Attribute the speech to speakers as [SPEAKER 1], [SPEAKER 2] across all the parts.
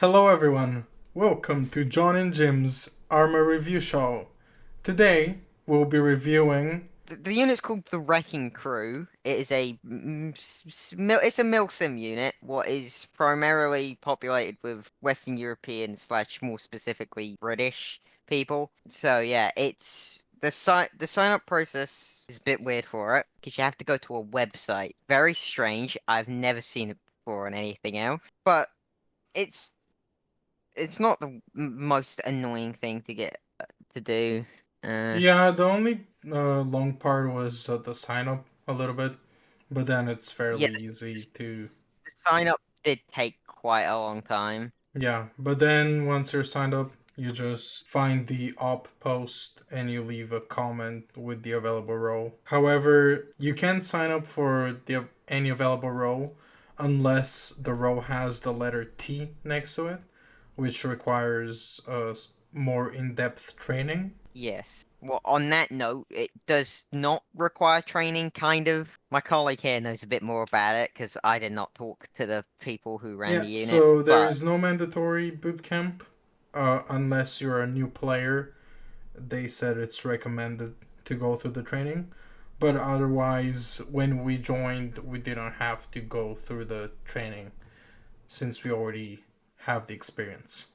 [SPEAKER 1] Hello everyone, welcome to John and Jim's Arma Review Show. Today we'll be reviewing.
[SPEAKER 2] The unit's called the Wrecking Crew. It is it's a milsim unit. What is primarily populated with Western European slash more specifically British people. So yeah, it's the sign up process is a bit weird for it because you have to go to a website. Very strange. I've never seen it before on anything else, but it's it's not the most annoying thing to get to do. Uh,
[SPEAKER 1] Yeah, the only long part was the sign up a little bit, but then it's fairly
[SPEAKER 2] Yes,
[SPEAKER 1] easy to.
[SPEAKER 2] the sign up did take quite a long time.
[SPEAKER 1] Yeah, but then once you're signed up, you just find the op post and you leave a comment with the available role. However, you can sign up for any available role unless the role has the letter T next to it, which requires more in depth training.
[SPEAKER 2] Yes. Well, on that note, it does not require training, kind of. My colleague here knows a bit more about it because I did not talk to the people who ran
[SPEAKER 1] Yeah,
[SPEAKER 2] the unit.
[SPEAKER 1] so there
[SPEAKER 2] But
[SPEAKER 1] is no mandatory boot camp unless you're a new player. They said it's recommended to go through the training, but otherwise, when we joined, we didn't have to go through the training since we already have the experience.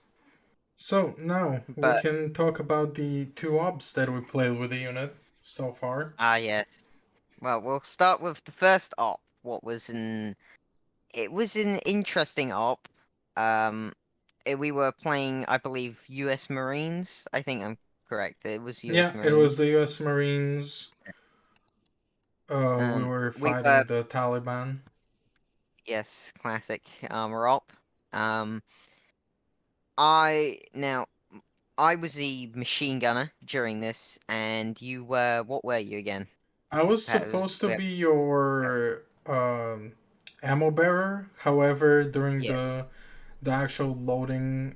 [SPEAKER 1] So now we
[SPEAKER 2] but
[SPEAKER 1] can talk about the two ops that we played with the unit so far.
[SPEAKER 2] yes. Well, we'll start with the first op. What was an It was an interesting op. Um, we were playing, I believe, U.S. Marines. I think I'm correct. It was U.S.
[SPEAKER 1] Yeah, it was the
[SPEAKER 2] Marines.
[SPEAKER 1] U.S. Marines. We were
[SPEAKER 2] We were
[SPEAKER 1] fighting the Taliban.
[SPEAKER 2] Yes, classic armor op. Um, I now I was the machine gunner during this, and you were what were you again?
[SPEAKER 1] I
[SPEAKER 2] This is
[SPEAKER 1] was
[SPEAKER 2] that was
[SPEAKER 1] supposed to be your ammo bearer. However, during
[SPEAKER 2] yeah
[SPEAKER 1] the actual loading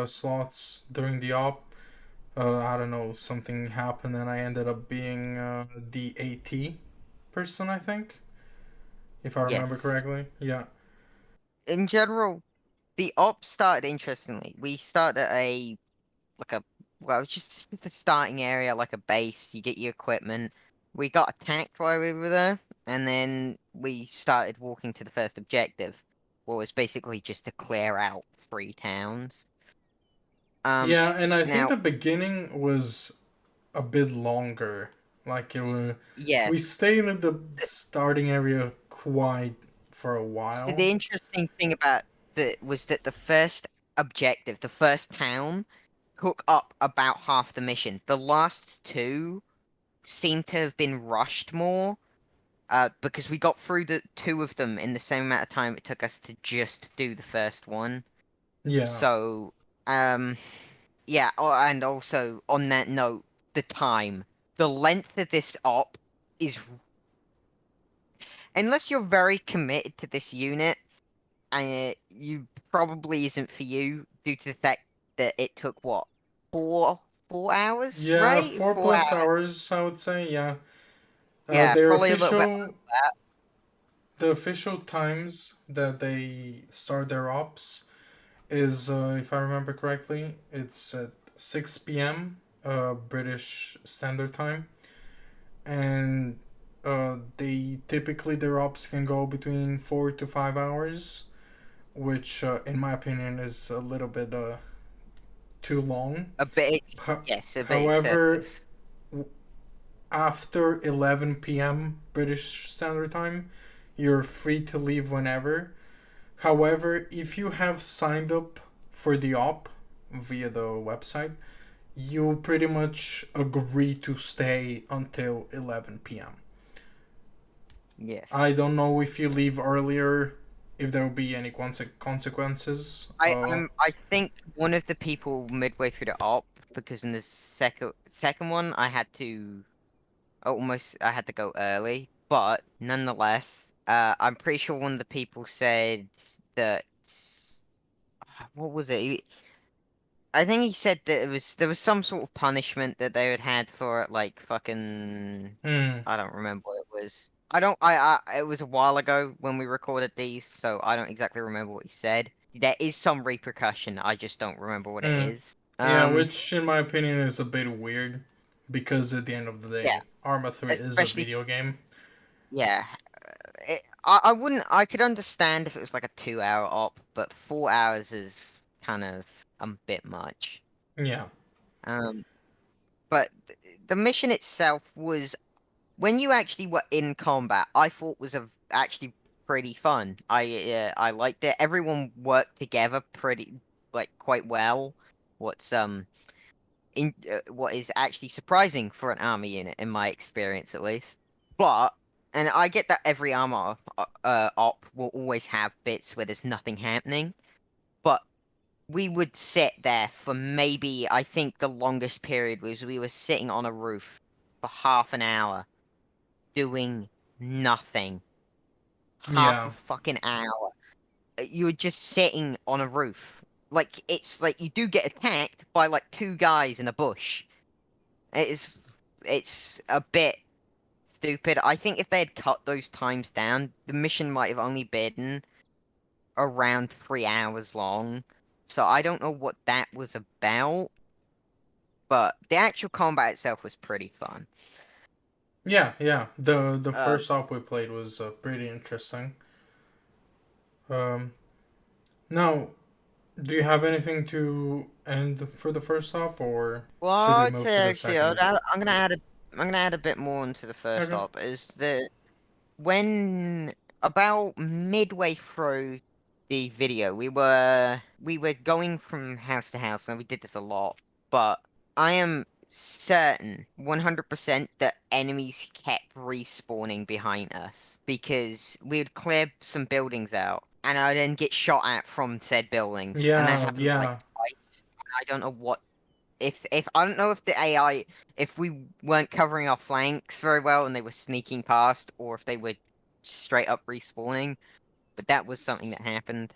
[SPEAKER 1] slots during the op, I don't know, something happened and I ended up being the AT person. I think, if I remember
[SPEAKER 2] yes.
[SPEAKER 1] correctly. Yeah.
[SPEAKER 2] In general, the op started interestingly. We started at a like a well, it's just the starting area, like a base. You get your equipment. We got attacked while we were there, and then we started walking to the first objective, what was basically just to clear out 3 towns. Um,
[SPEAKER 1] Yeah, and I think
[SPEAKER 2] now,
[SPEAKER 1] the beginning was a bit longer. Like it was, we
[SPEAKER 2] yes.
[SPEAKER 1] stayed at the starting area quite for a
[SPEAKER 2] So
[SPEAKER 1] while.
[SPEAKER 2] the interesting thing about the was that the first objective, the first town, took up about half the mission. The last two seem to have been rushed more, because we got through the two of them in the same amount of time it took us to just do the first one.
[SPEAKER 1] Yeah.
[SPEAKER 2] So, um, yeah, and also on that note, the time, the length of this op is, unless you're very committed to this unit, and you probably isn't for you due to the fact that it took what, four hours,
[SPEAKER 1] Yeah,
[SPEAKER 2] right?
[SPEAKER 1] four
[SPEAKER 2] 4 hours.
[SPEAKER 1] plus hours, I would say. Yeah,
[SPEAKER 2] Yeah,
[SPEAKER 1] their
[SPEAKER 2] probably a little bit
[SPEAKER 1] official the official times that they start their ops is, if I remember correctly, it's at 6 p.m. British Standard Time, and they typically their ops can go between 4 to 5 hours, which, in my opinion, is a little bit too long.
[SPEAKER 2] a bit,
[SPEAKER 1] Ho-
[SPEAKER 2] yes, a bit
[SPEAKER 1] However,
[SPEAKER 2] excessive.
[SPEAKER 1] after 11 p.m. British Standard Time, you're free to leave whenever. However, if you have signed up for the op via the website, you pretty much agree to stay until 11 p.m.
[SPEAKER 2] Yes.
[SPEAKER 1] I don't know if you leave earlier, if there will be any consequences.
[SPEAKER 2] I think one of the people midway through the op, because in the second one I had to go early, but nonetheless, I'm pretty sure one of the people said that, what was it? I think he said that there was some sort of punishment that they had had for it, like fucking,
[SPEAKER 1] Hmm.
[SPEAKER 2] I don't remember what it was. I don't it was a while ago when we recorded these, so I don't exactly remember what he said. there is some repercussion. I just don't remember what it
[SPEAKER 1] Mm.
[SPEAKER 2] is.
[SPEAKER 1] Yeah, which in my opinion is a bit weird because at the end of the
[SPEAKER 2] Yeah,
[SPEAKER 1] day, Arma 3 is a
[SPEAKER 2] especially
[SPEAKER 1] video game.
[SPEAKER 2] yeah. I wouldn't. I could understand if it was like a 2 hour op, but 4 hours is kind of a bit much.
[SPEAKER 1] Yeah.
[SPEAKER 2] Um, but the mission itself was when you actually were in combat. I thought was actually pretty fun. I liked it. Everyone worked together pretty like quite well. What's what is actually surprising for an army unit in my experience at least. But and I get that every armor op will always have bits where there's nothing happening, but we would sit there for maybe I think the longest period was we were sitting on a roof for half an hour doing nothing. Half a
[SPEAKER 1] Yeah.
[SPEAKER 2] fucking hour. You were just sitting on a roof. Like it's like you do get attacked by like two guys in a bush. It's it's a bit stupid. I think if they had cut those times down, the mission might have only been around 3 hours long. So I don't know what that was about, but the actual combat itself was pretty fun.
[SPEAKER 1] Yeah, yeah. The
[SPEAKER 2] Uh,
[SPEAKER 1] first op we played was pretty interesting. Um, Now, do you have anything to end for the first op, or
[SPEAKER 2] well,
[SPEAKER 1] should we
[SPEAKER 2] I'd
[SPEAKER 1] move to
[SPEAKER 2] say
[SPEAKER 1] the
[SPEAKER 2] actually
[SPEAKER 1] second?
[SPEAKER 2] I'm gonna add a bit more into the first
[SPEAKER 1] Okay.
[SPEAKER 2] op. Is that when about midway through the video, we were going from house to house, and we did this a lot. But I am certain, 100%, that enemies kept respawning behind us because we would clear some buildings out, and I then get shot at from said buildings, and that
[SPEAKER 1] Yeah,
[SPEAKER 2] happened like
[SPEAKER 1] yeah.
[SPEAKER 2] twice. And I don't know what if I don't know if the AI if we weren't covering our flanks very well and they were sneaking past, or if they were straight up respawning, but that was something that happened.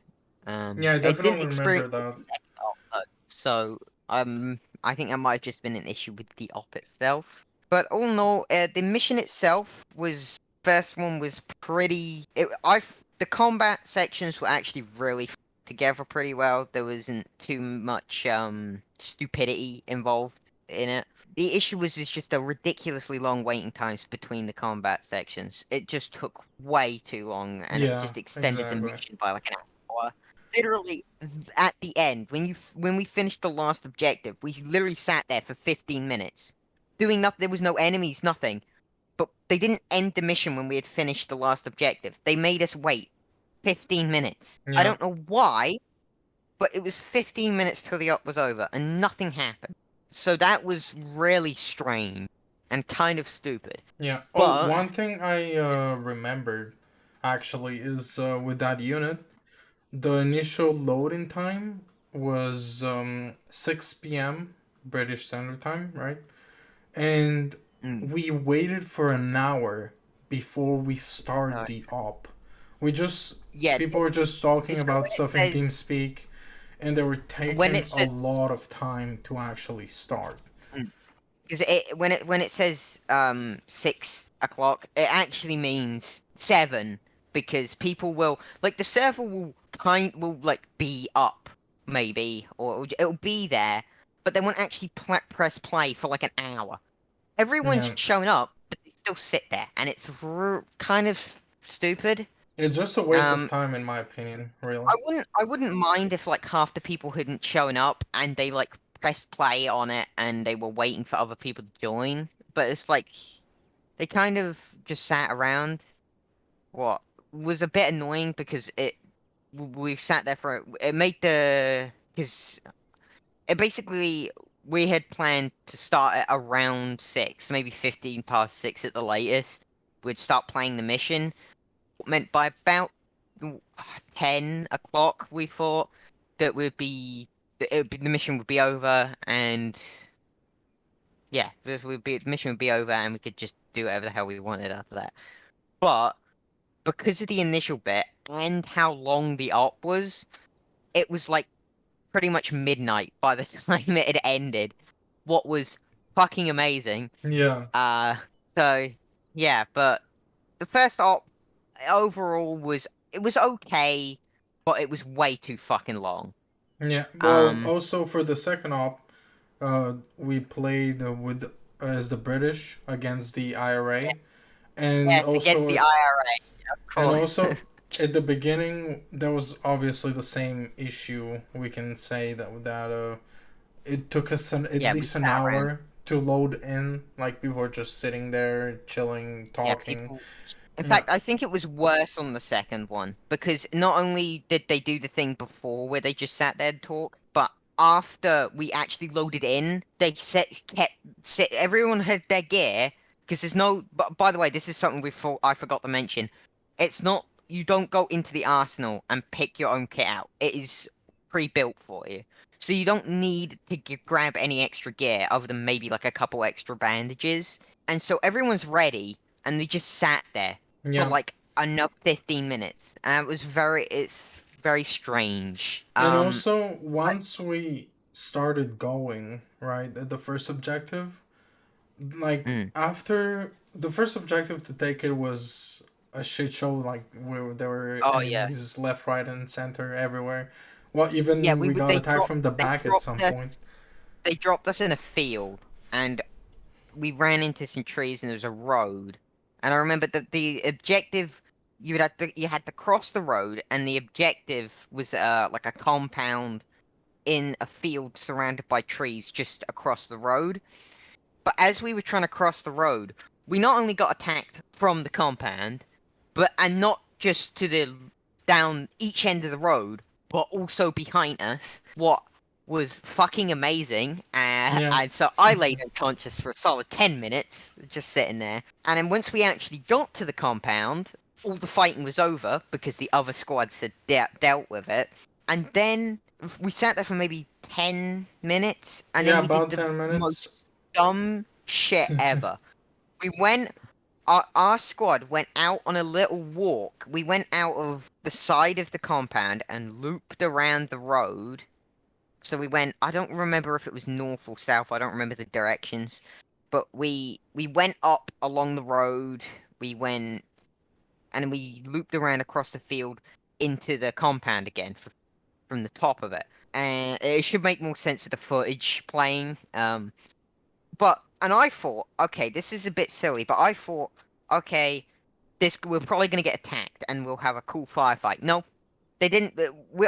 [SPEAKER 1] Yeah, I
[SPEAKER 2] It didn't
[SPEAKER 1] definitely remember
[SPEAKER 2] experience the
[SPEAKER 1] that.
[SPEAKER 2] second op, though, so I think that might have just been an issue with the op itself. But all in all, the mission itself was first one was pretty. The combat sections were actually really together pretty well. There wasn't too much stupidity involved in it. The issue was is just the ridiculously long waiting times between the combat sections. It just took way too long, and it
[SPEAKER 1] Yeah,
[SPEAKER 2] just extended the
[SPEAKER 1] exactly.
[SPEAKER 2] mission by like an hour. Literally, at the end, when we finished the last objective, we literally sat there for 15 minutes doing nothing. There was no enemies, nothing. But they didn't end the mission when we had finished the last objective. They made us wait 15 minutes. I
[SPEAKER 1] Yeah,
[SPEAKER 2] don't know why, but it was 15 minutes till the op was over and nothing happened. So that was really strange and kind of stupid.
[SPEAKER 1] yeah. Oh,
[SPEAKER 2] But
[SPEAKER 1] one thing I remembered actually is with that unit, the initial loading time was 6 p.m. British Standard Time, right? And
[SPEAKER 2] mm,
[SPEAKER 1] we waited for an hour before we start
[SPEAKER 2] no,
[SPEAKER 1] the op. We just
[SPEAKER 2] yeah,
[SPEAKER 1] People were just talking
[SPEAKER 2] so
[SPEAKER 1] about stuff in TeamSpeak, and they were
[SPEAKER 2] when
[SPEAKER 1] taking
[SPEAKER 2] it
[SPEAKER 1] a
[SPEAKER 2] says
[SPEAKER 1] lot of time to actually start.
[SPEAKER 2] because when it says 6 o'clock, it actually means seven because people will like the server will like be up maybe or it'll be there, but they won't actually press play for like an hour. Everyone's
[SPEAKER 1] Yeah,
[SPEAKER 2] shown up, but they still sit there, and it's kind of stupid.
[SPEAKER 1] it's just a waste of
[SPEAKER 2] Um,
[SPEAKER 1] time in my opinion. Really.
[SPEAKER 2] I wouldn't mind if like half the people hadn't shown up and they like pressed play on it and they were waiting for other people to join. But it's like they kind of just sat around. What was a bit annoying because we sat there for it made the because it basically we had planned to start at around 6, maybe 15 past 6 at the latest. We'd start playing the mission. Meant by about 10 o'clock, we thought that the mission would be over, and yeah, the mission would be over, and we could just do whatever the hell we wanted after that. But because of the initial bit and how long the op was, it was like pretty much midnight by the time it had ended. What was fucking amazing.
[SPEAKER 1] Yeah.
[SPEAKER 2] Uh, so yeah, but the first op overall was it was okay, but it was way too fucking long.
[SPEAKER 1] Yeah. Well,
[SPEAKER 2] Um,
[SPEAKER 1] also for the second op, we played with as the British against the IRA,
[SPEAKER 2] yes,
[SPEAKER 1] and
[SPEAKER 2] yes, against the
[SPEAKER 1] also
[SPEAKER 2] IRA, of
[SPEAKER 1] and
[SPEAKER 2] course.
[SPEAKER 1] also at the beginning there was obviously the same issue. We can say that it took us at
[SPEAKER 2] Yeah, we
[SPEAKER 1] least an
[SPEAKER 2] sat around.
[SPEAKER 1] hour to load in. Like people were just sitting there, chilling,
[SPEAKER 2] Yeah,
[SPEAKER 1] talking.
[SPEAKER 2] people. In
[SPEAKER 1] Yeah,
[SPEAKER 2] fact, I think it was worse on the second one because not only did they do the thing before where they just sat there and talk, but after we actually loaded in, they kept everyone had their gear because there's no. But by the way, this is something I forgot to mention. It's not you don't go into the arsenal and pick your own kit out. It is pre-built for you. So you don't need to grab any extra gear other than maybe like a couple extra bandages. And so everyone's ready and they just sat there for
[SPEAKER 1] yeah.
[SPEAKER 2] like another 15 minutes. And it's very strange.
[SPEAKER 1] And also
[SPEAKER 2] But
[SPEAKER 1] once we started going right at the first objective, like
[SPEAKER 2] mm,
[SPEAKER 1] after the first objective to take it was a shit show. Like where there were
[SPEAKER 2] oh yeah.
[SPEAKER 1] enemies left, right, and center everywhere. Well,
[SPEAKER 2] Yeah,
[SPEAKER 1] even we got attacked from the
[SPEAKER 2] they
[SPEAKER 1] back at
[SPEAKER 2] dropped
[SPEAKER 1] some
[SPEAKER 2] us
[SPEAKER 1] point.
[SPEAKER 2] they dropped us in a field and we ran into some trees and there was a road. And I remember that the objective you had to cross the road and the objective was like a compound in a field surrounded by trees just across the road. But as we were trying to cross the road, we not only got attacked from the compound, but and not just to the down each end of the road, but also behind us. What was fucking amazing.
[SPEAKER 1] Yeah,
[SPEAKER 2] And so I laid unconscious for a solid 10 minutes, just sitting there. And then once we actually got to the compound, all the fighting was over because the other squads had dealt with it. And then we sat there for maybe 10 minutes, and
[SPEAKER 1] yeah,
[SPEAKER 2] then we did
[SPEAKER 1] about
[SPEAKER 2] the
[SPEAKER 1] 10 minutes.
[SPEAKER 2] most dumb shit ever. We went, our squad went out on a little walk. We went out of the side of the compound and looped around the road. So we went, I don't remember if it was north or south, I don't remember the directions. But we went up along the road, we went and we looped around across the field into the compound again from the top of it. And it should make more sense with the footage playing. And I thought, okay, this is a bit silly, but I thought, okay, this we're probably gonna get attacked and we'll have a cool firefight. No, they didn't.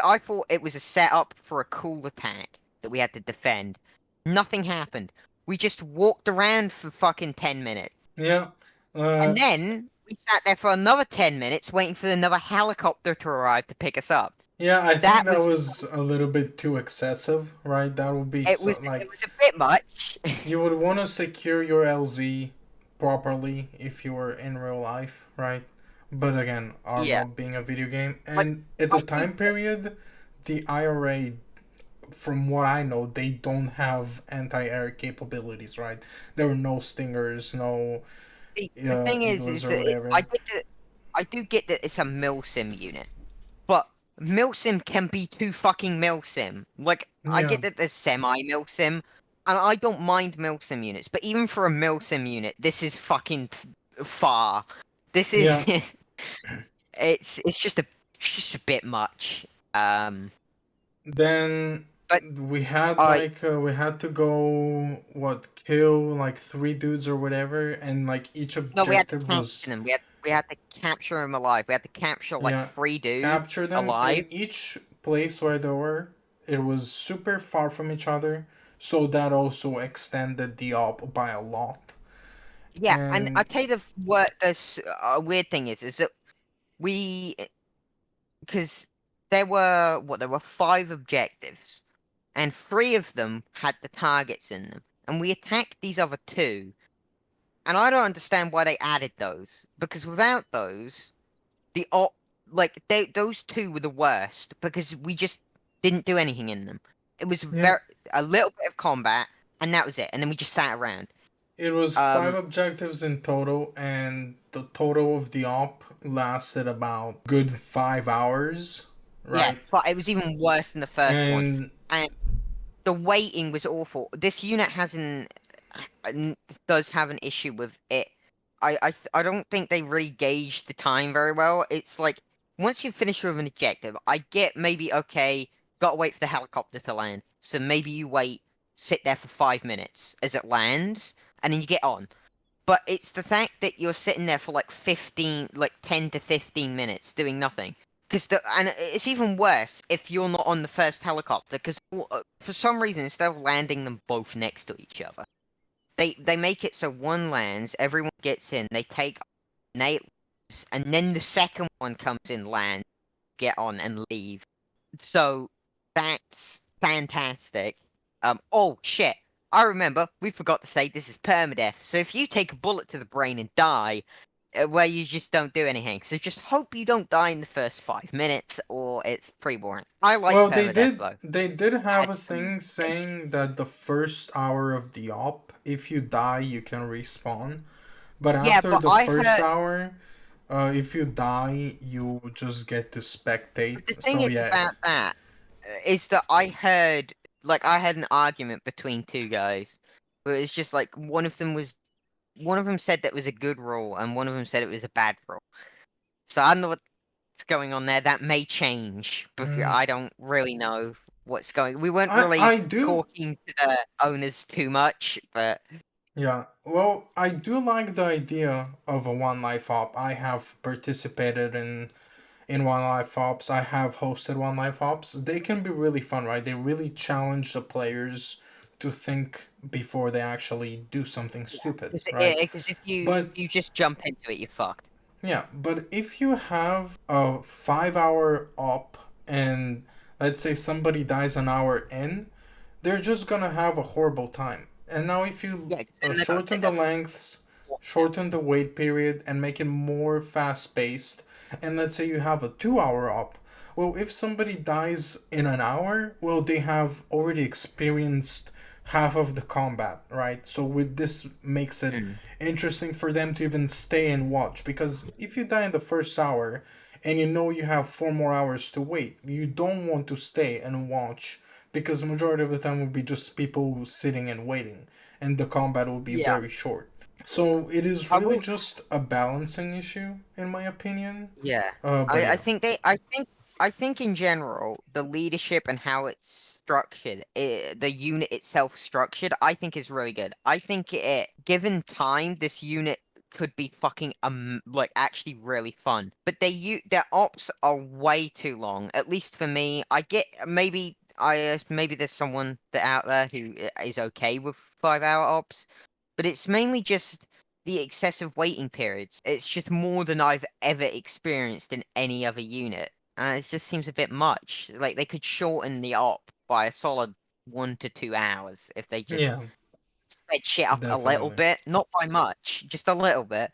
[SPEAKER 2] I thought it was a setup for a cool attack that we had to defend. Nothing happened. We just walked around for fucking 10 minutes,
[SPEAKER 1] Yeah,
[SPEAKER 2] and
[SPEAKER 1] uh,
[SPEAKER 2] then we sat there for another 10 minutes waiting for another helicopter to arrive to pick us up.
[SPEAKER 1] yeah. I think
[SPEAKER 2] That
[SPEAKER 1] that
[SPEAKER 2] was
[SPEAKER 1] was a little bit too excessive, right? That would be so,
[SPEAKER 2] it
[SPEAKER 1] like
[SPEAKER 2] was a bit much.
[SPEAKER 1] you would want to secure your LZ properly if you were in real life, right? But again,
[SPEAKER 2] Yeah,
[SPEAKER 1] Arma being a video game,
[SPEAKER 2] like
[SPEAKER 1] and at the
[SPEAKER 2] I do
[SPEAKER 1] time period, the IRA, from what I know, they don't have anti-air capabilities, right? There were no Stingers, no
[SPEAKER 2] see the thing
[SPEAKER 1] Eagles
[SPEAKER 2] is
[SPEAKER 1] or
[SPEAKER 2] that
[SPEAKER 1] whatever.
[SPEAKER 2] I do get that it's a milsim unit. But milsim can be too fucking milsim. Like, I
[SPEAKER 1] Yeah,
[SPEAKER 2] get that there's semi milsim, and I don't mind milsim units, but even for a milsim unit, this is fucking far. This is
[SPEAKER 1] yeah.
[SPEAKER 2] it's just a bit much. Um,
[SPEAKER 1] Then
[SPEAKER 2] but I
[SPEAKER 1] we had to go what kill like three dudes or whatever, and like each
[SPEAKER 2] no, we had to
[SPEAKER 1] objective
[SPEAKER 2] capture
[SPEAKER 1] was
[SPEAKER 2] them. We had to capture them alive. We had to capture like
[SPEAKER 1] yeah,
[SPEAKER 2] three dudes
[SPEAKER 1] capture them
[SPEAKER 2] alive.
[SPEAKER 1] in each place where they were. It was super far from each other, so that also extended the op by a lot.
[SPEAKER 2] Yeah, and I
[SPEAKER 1] And
[SPEAKER 2] tell you what this weird thing is that we because there were five objectives, and three of them had the targets in them, and we attacked these other two, and I don't understand why they added those because without those, the op those two were the worst because we just didn't do anything in them. It was
[SPEAKER 1] yeah,
[SPEAKER 2] a little bit of combat, and that was it, and then we just sat around.
[SPEAKER 1] it was five
[SPEAKER 2] Um,
[SPEAKER 1] objectives in total, and the total of the op lasted about good 5 hours,
[SPEAKER 2] yeah,
[SPEAKER 1] right?
[SPEAKER 2] it was even worse than the first one,
[SPEAKER 1] And
[SPEAKER 2] and the waiting was awful. This unit does have an issue with it. I don't think they really gauge the time very well. It's like once you finish with an objective, I get maybe okay, gotta wait for the helicopter to land. So maybe you wait, sit there for 5 minutes as it lands, and then you get on. But it's the fact that you're sitting there for like 15, like 10 to 15 minutes doing nothing. And it's even worse if you're not on the first helicopter, because for some reason, instead of landing them both next to each other, they make it so one lands, everyone gets in, they take Nate, and then the second one comes in, land, get on, and leave. So that's fantastic. Oh shit. I remember, we forgot to say this is permadeath. So if you take a bullet to the brain and die, where you just don't do anything. So just hope you don't die in the first 5 minutes, or it's pretty boring. I like
[SPEAKER 1] Well,
[SPEAKER 2] permadeath though.
[SPEAKER 1] they did have a
[SPEAKER 2] Adds some
[SPEAKER 1] thing
[SPEAKER 2] tension.
[SPEAKER 1] saying that the first hour of the op, if you die, you can respawn. But
[SPEAKER 2] Yeah,
[SPEAKER 1] after
[SPEAKER 2] but
[SPEAKER 1] the
[SPEAKER 2] I
[SPEAKER 1] first
[SPEAKER 2] heard.
[SPEAKER 1] hour, if you die, you just get to
[SPEAKER 2] But the
[SPEAKER 1] spectate.
[SPEAKER 2] thing
[SPEAKER 1] So
[SPEAKER 2] is
[SPEAKER 1] yeah.
[SPEAKER 2] about that is that I heard, like, I had an argument between two guys, where it's just like one of them said that was a good rule, and one of them said it was a bad rule. So I don't know what's going on there. That may change, because
[SPEAKER 1] Mm,
[SPEAKER 2] I don't really know what's going. We weren't
[SPEAKER 1] I
[SPEAKER 2] really
[SPEAKER 1] do.
[SPEAKER 2] talking to the owners too much, but
[SPEAKER 1] Yeah, well, I do like the idea of a one life op. I have participated in one life ops. I have hosted one life ops. They can be really fun, right? They really challenge the players to think before they actually do something stupid, right?
[SPEAKER 2] because if
[SPEAKER 1] But
[SPEAKER 2] you just jump into it, you're fucked.
[SPEAKER 1] yeah, but if you have a 5 hour op and let's say somebody dies an hour in, they're just gonna have a horrible time. And now, if you
[SPEAKER 2] Yeah, because then they gotta
[SPEAKER 1] shorten
[SPEAKER 2] sit
[SPEAKER 1] the
[SPEAKER 2] there.
[SPEAKER 1] lengths,
[SPEAKER 2] For,
[SPEAKER 1] shorten the wait period, and make it more fast paced, and let's say you have a 2 hour op, well, if somebody dies in an hour, well, they have already experienced half of the combat, right? So with this makes it
[SPEAKER 2] Hmm.
[SPEAKER 1] interesting for them to even stay and watch, because if you die in the first hour and you know you have 4 more hours to wait, you don't want to stay and watch, because the majority of the time will be just people sitting and waiting, and the combat will be
[SPEAKER 2] Yeah,
[SPEAKER 1] very short. So it is
[SPEAKER 2] I
[SPEAKER 1] really
[SPEAKER 2] will.
[SPEAKER 1] just a balancing issue, in my opinion.
[SPEAKER 2] Yeah,
[SPEAKER 1] But
[SPEAKER 2] I
[SPEAKER 1] yeah,
[SPEAKER 2] think I think in general the leadership and how it's structured, the unit itself structured, I think is really good. I think given time, this unit could be fucking like actually really fun. But their ops are way too long. At least for me, I get maybe there's someone that out there who is okay with 5 hour ops, but it's mainly just the excessive waiting periods. It's just more than I've ever experienced in any other unit. And it just seems a bit much. Like they could shorten the op by a solid 1 to 2 hours if they just
[SPEAKER 1] yeah,
[SPEAKER 2] sped shit up a little
[SPEAKER 1] definitely.
[SPEAKER 2] bit. Not by much, just a little bit.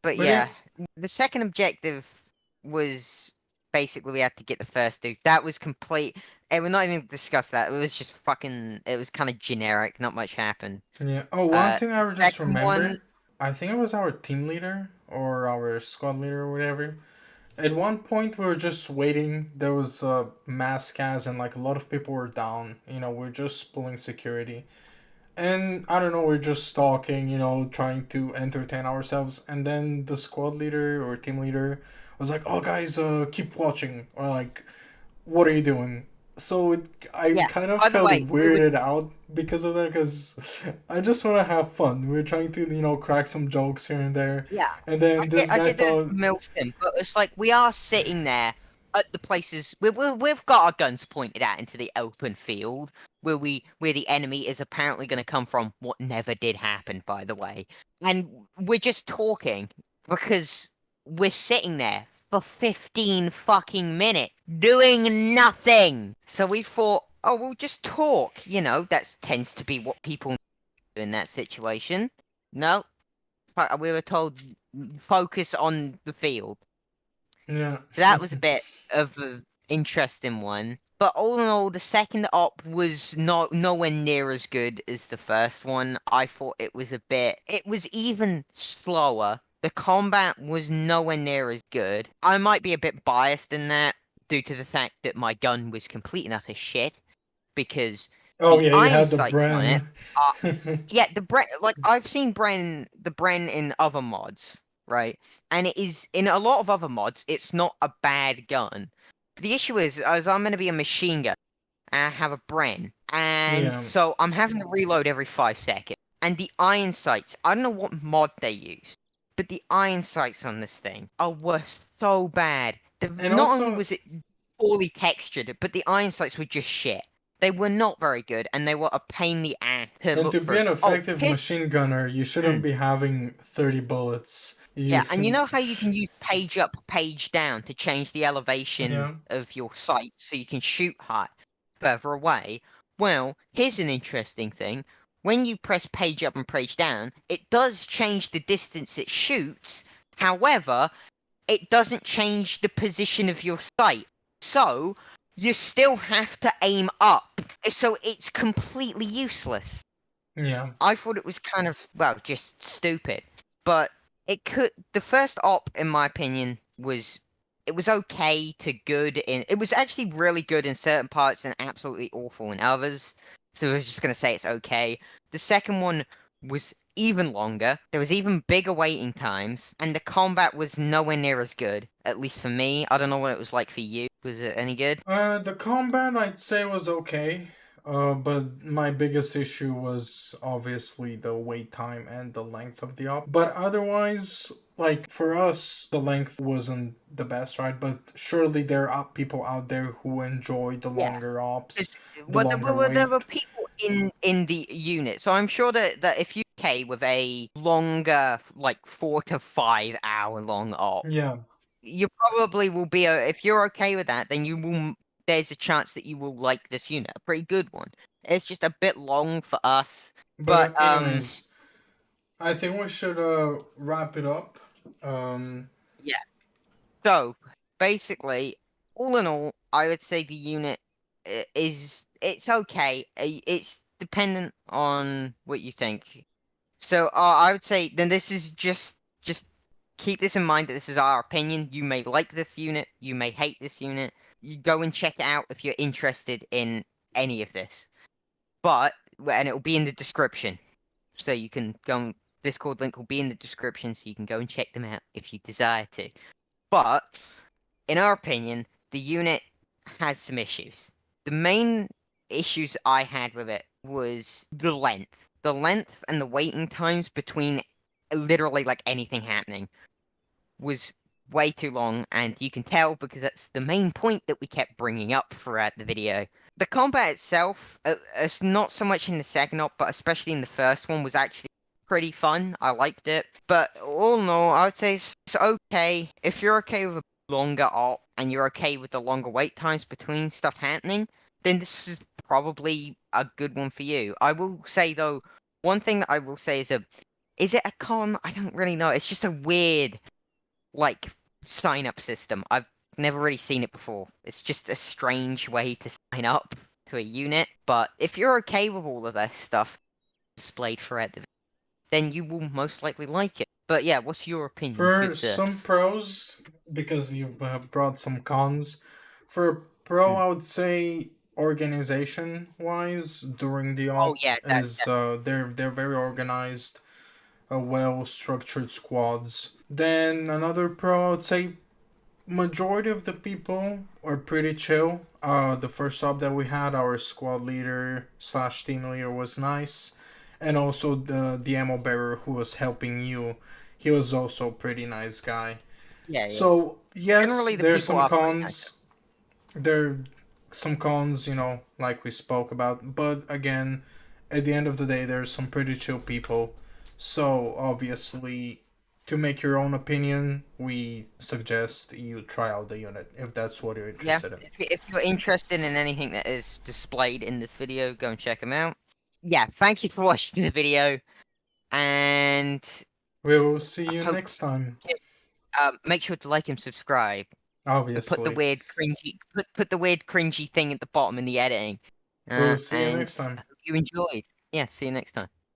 [SPEAKER 2] But
[SPEAKER 1] But yeah,
[SPEAKER 2] yeah, the second objective was basically we had to get the first two. That was complete. We're not even discuss that. It was just fucking. It was kind of generic. Not much happened.
[SPEAKER 1] yeah. Oh, one thing
[SPEAKER 2] The
[SPEAKER 1] I would just
[SPEAKER 2] second one,
[SPEAKER 1] remember, I think it was our team leader or our squad leader or whatever. At one point, we were just waiting. There was a mass gas, and like a lot of people were down. We're just pulling security. And I don't know, we're just talking, trying to entertain ourselves. And then the squad leader or team leader was like, "Oh, guys, keep watching," or like, "What are you doing?" So I
[SPEAKER 2] yeah.
[SPEAKER 1] kind of
[SPEAKER 2] By the
[SPEAKER 1] felt
[SPEAKER 2] way, we were
[SPEAKER 1] weirded out because of that, because I just want to have fun. We're trying to, crack some jokes here and there.
[SPEAKER 2] yeah.
[SPEAKER 1] And then this
[SPEAKER 2] I
[SPEAKER 1] guy
[SPEAKER 2] get this
[SPEAKER 1] thought,
[SPEAKER 2] Milsim, but it's like we are sitting there at the places we've got our guns pointed out into the open field where the enemy is apparently going to come from. What never did happen, by the way, and we're just talking because we're sitting there for 15 fucking minutes doing nothing. So we thought, oh, we'll just talk. That tends to be what people do in that situation. No, we were told focus on the field.
[SPEAKER 1] yeah.
[SPEAKER 2] That was a bit of an interesting one. But all in all, the second op was not nowhere near as good as the first one. I thought it was it was even slower. The combat was nowhere near as good. I might be a bit biased in that due to the fact that my gun was complete and utter shit because
[SPEAKER 1] Oh,
[SPEAKER 2] the
[SPEAKER 1] yeah, you
[SPEAKER 2] iron
[SPEAKER 1] had the
[SPEAKER 2] sights on it
[SPEAKER 1] Bren.
[SPEAKER 2] are yeah, the Bren, like I've seen the Bren in other mods, right? And it is in a lot of other mods, it's not a bad gun. The issue is, as I'm going to be a machine gun, and I have a Bren, and
[SPEAKER 1] Yeah.
[SPEAKER 2] so I'm having to reload every 5 seconds. And the iron sights, I don't know what mod they use, but the iron sights on this thing were so bad.
[SPEAKER 1] And
[SPEAKER 2] Not only
[SPEAKER 1] also,
[SPEAKER 2] was it poorly textured, but the iron sights were just shit. They were not very good, and they were a pain in the ass to
[SPEAKER 1] and
[SPEAKER 2] look
[SPEAKER 1] to be
[SPEAKER 2] through.
[SPEAKER 1] an
[SPEAKER 2] Oh,
[SPEAKER 1] effective machine gunner, you shouldn't be having 30 bullets.
[SPEAKER 2] yeah,
[SPEAKER 1] You
[SPEAKER 2] and you know how you can use page up, page down to change the elevation
[SPEAKER 1] yeah.
[SPEAKER 2] of your sight so you can shoot high further away? Well, here's an interesting thing. When you press page up and page down, it does change the distance it shoots. However, it doesn't change the position of your sight. So, you still have to aim up. So it's completely useless.
[SPEAKER 1] Yeah.
[SPEAKER 2] I thought it was kind of, well, just stupid. But the first op, in my opinion, it was okay to good it was actually really good in certain parts and absolutely awful in others. So I was just going to say it's okay. The second one was even longer. There was even bigger waiting times, and the combat was nowhere near as good, at least for me. I don't know what it was like for you. Was it any good?
[SPEAKER 1] The combat I'd say was okay. But my biggest issue was obviously the wait time and the length of the op. But otherwise, like for us, the length wasn't the best, right? But surely there are people out there who enjoy the
[SPEAKER 2] Yeah.
[SPEAKER 1] longer ops, the
[SPEAKER 2] Well,
[SPEAKER 1] longer
[SPEAKER 2] there were
[SPEAKER 1] wait.
[SPEAKER 2] people in the unit, so I'm sure that if you're okay with a longer, like 4 to 5 hour long op,
[SPEAKER 1] Yeah.
[SPEAKER 2] you probably will be. If you're okay with that, then you will. There's a chance that you will like this unit, a pretty good one. It's just a bit long for us,
[SPEAKER 1] But
[SPEAKER 2] but
[SPEAKER 1] anyways, I think we should wrap it up. Um,
[SPEAKER 2] yeah. So basically, all in all, I would say the unit it's okay. It's dependent on what you think. So I would say then this is just keep this in mind that this is our opinion. You may like this unit, you may hate this unit. You go and check it out if you're interested in any of this. But and it will be in the description, so you can go. Discord link will be in the description, so you can go and check them out if you desire to. But in our opinion, the unit has some issues. The main issues I had with it was the length. The length and the waiting times between literally like anything happening was way too long, and you can tell because that's the main point that we kept bringing up throughout the video. The combat itself, it's not so much in the second op, but especially in the first one, was actually pretty fun. I liked it. But all in all, I would say it's okay. If you're okay with a longer op and you're okay with the longer wait times between stuff happening, then this is probably a good one for you. I will say though, one thing that I will say is it a con? I don't really know. It's just a weird like sign up system. I've never really seen it before. It's just a strange way to sign up to a unit. But if you're okay with all of that stuff displayed throughout the then you will most likely like it. But yeah, what's your opinion?
[SPEAKER 1] for
[SPEAKER 2] Good sir.
[SPEAKER 1] some pros, because you've brought some cons, for pro,
[SPEAKER 2] Hmm.
[SPEAKER 1] I would say organization wise during the
[SPEAKER 2] Oh
[SPEAKER 1] op
[SPEAKER 2] yeah,
[SPEAKER 1] is they're very organized, well structured squads. Then another pro, I would say majority of the people are pretty chill. The first op that we had, our squad leader slash team leader was nice, and also the ammo bearer who was helping you, he was also a pretty nice guy.
[SPEAKER 2] yeah, yeah.
[SPEAKER 1] So yes,
[SPEAKER 2] Generally, the
[SPEAKER 1] there's
[SPEAKER 2] people
[SPEAKER 1] some
[SPEAKER 2] are pretty nice.
[SPEAKER 1] cons. There some cons, like we spoke about. But again, at the end of the day, there's some pretty chill people. So obviously, to make your own opinion, we suggest you try out the unit if that's what you're
[SPEAKER 2] Yeah,
[SPEAKER 1] interested in.
[SPEAKER 2] if you're interested in anything that is displayed in this video, go and check them out. Yeah, thank you for watching the video, and
[SPEAKER 1] We will see
[SPEAKER 2] I
[SPEAKER 1] you
[SPEAKER 2] hope
[SPEAKER 1] next time.
[SPEAKER 2] make sure to like and subscribe. And put the
[SPEAKER 1] Obviously,
[SPEAKER 2] weird cringy put the weird cringy thing at the bottom in the editing.
[SPEAKER 1] we will see you
[SPEAKER 2] And
[SPEAKER 1] next
[SPEAKER 2] I
[SPEAKER 1] time.
[SPEAKER 2] hope you enjoyed. Yeah, see you next time.